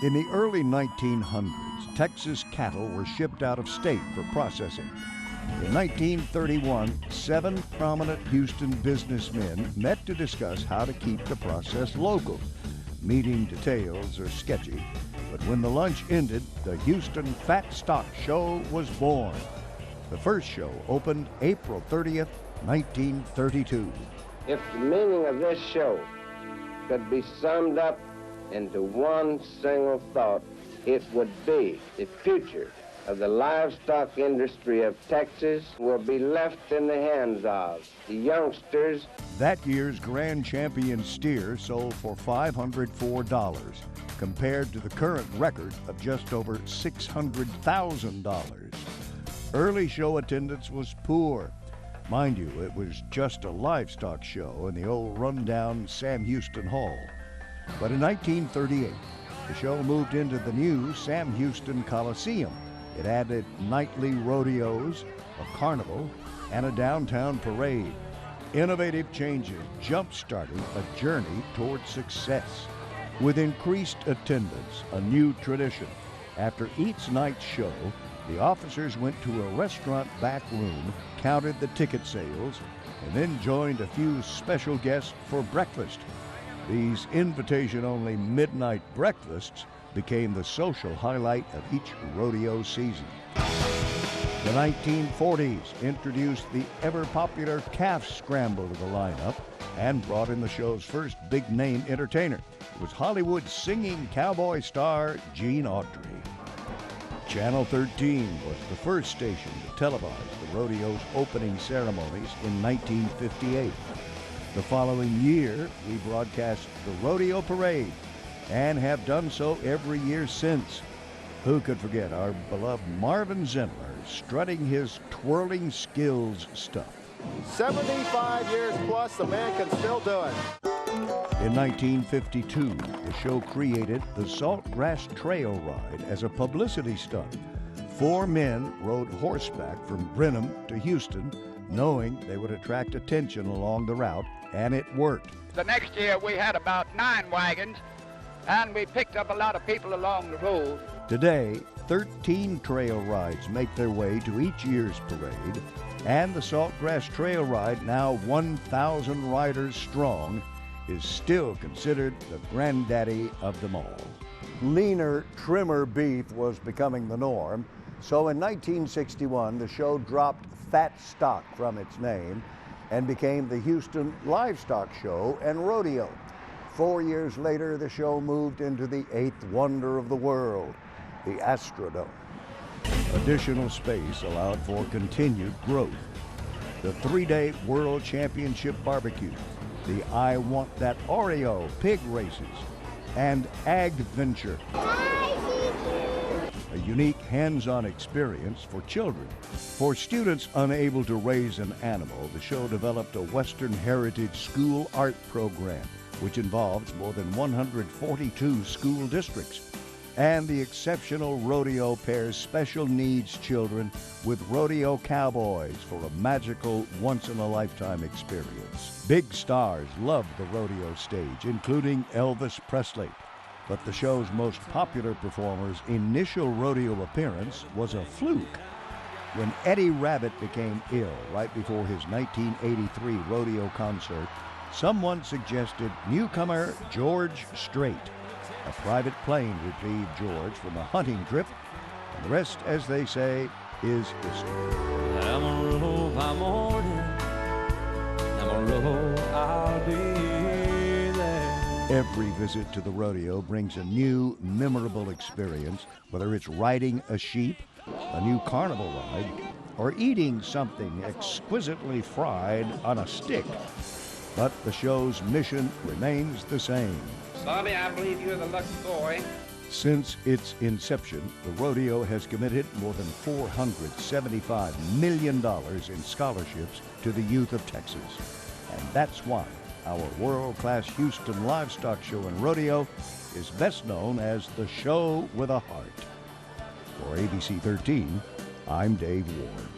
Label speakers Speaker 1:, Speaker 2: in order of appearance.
Speaker 1: In the early 1900s, Texas cattle were shipped out of state for processing. In 1931, 7 prominent Houston businessmen met to discuss how to keep the process local. Meeting details are sketchy, but when the lunch ended, the Houston Fat Stock Show was born. The first show opened April 30th, 1932.
Speaker 2: If the meaning of this show could be summed up into one single thought, it would be the future of the livestock industry of Texas will be left in the hands of the youngsters.
Speaker 1: That year's grand champion steer sold for $504, compared to the current record of just over $600,000. Early show attendance was poor. Mind you, it was just a livestock show in the old rundown Sam Houston Hall. But in 1938, the show moved into the new Sam Houston Coliseum. It added nightly rodeos, a carnival, and a downtown parade. Innovative changes jump-started a journey toward success. With increased attendance, a new tradition. After each night's show, the officers went to a restaurant back room, counted the ticket sales, and then joined a few special guests for breakfast. These invitation-only midnight breakfasts became the social highlight of each rodeo season. The 1940s introduced the ever-popular calf scramble to the lineup and brought in the show's first big-name entertainer. It was Hollywood singing cowboy star Gene Autry. Channel 13 was the first station to televise the rodeo's opening ceremonies in 1958. The following year, we broadcast the Rodeo Parade and have done so every year since. Who could forget our beloved Marvin Zindler strutting his twirling skills stuff?
Speaker 3: 75 years plus, the man can still do it.
Speaker 1: In 1952, the show created the Saltgrass Trail Ride as a publicity stunt. 4 men rode horseback from Brenham to Houston, knowing they would attract attention along the route, and it worked.
Speaker 4: The next year we had about 9 wagons, and we picked up a lot of people along the road.
Speaker 1: Today, 13 trail rides make their way to each year's parade, and the Saltgrass Trail Ride, now 1,000 riders strong, is still considered the granddaddy of them all. Leaner, trimmer beef was becoming the norm, so in 1961 the show dropped Fat Stock from its name and became the Houston Livestock Show and Rodeo. 4 years later, the show moved into the 8th wonder of the world, the Astrodome. Additional space allowed for continued growth. The 3-day World Championship Barbecue, the I Want That Oreo pig races, and Ag Venture, a unique hands-on experience for children. For students unable to raise an animal, the show developed a Western Heritage School art program, which involves more than 142 school districts. And the exceptional rodeo pairs special needs children with rodeo cowboys for a magical, once-in-a-lifetime experience. Big stars loved the rodeo stage, including Elvis Presley. But the show's most popular performer's initial rodeo appearance was a fluke. When Eddie Rabbitt became ill right before his 1983 rodeo concert, someone suggested newcomer George Strait. A private plane retrieved George from a hunting trip, and the rest, as they say, is history.
Speaker 5: Amarillo, by morning, Amarillo, I'll be there.
Speaker 1: Every visit to the rodeo brings a new, memorable experience, whether it's riding a sheep, a new carnival ride, or eating something exquisitely fried on a stick. But the show's mission remains the same.
Speaker 4: Bobby, I believe you're the lucky boy.
Speaker 1: Since its inception, the rodeo has committed more than $475 million in scholarships to the youth of Texas. And that's why our world-class Houston Livestock Show and Rodeo is best known as the Show with a Heart. For ABC 13, I'm Dave Ward.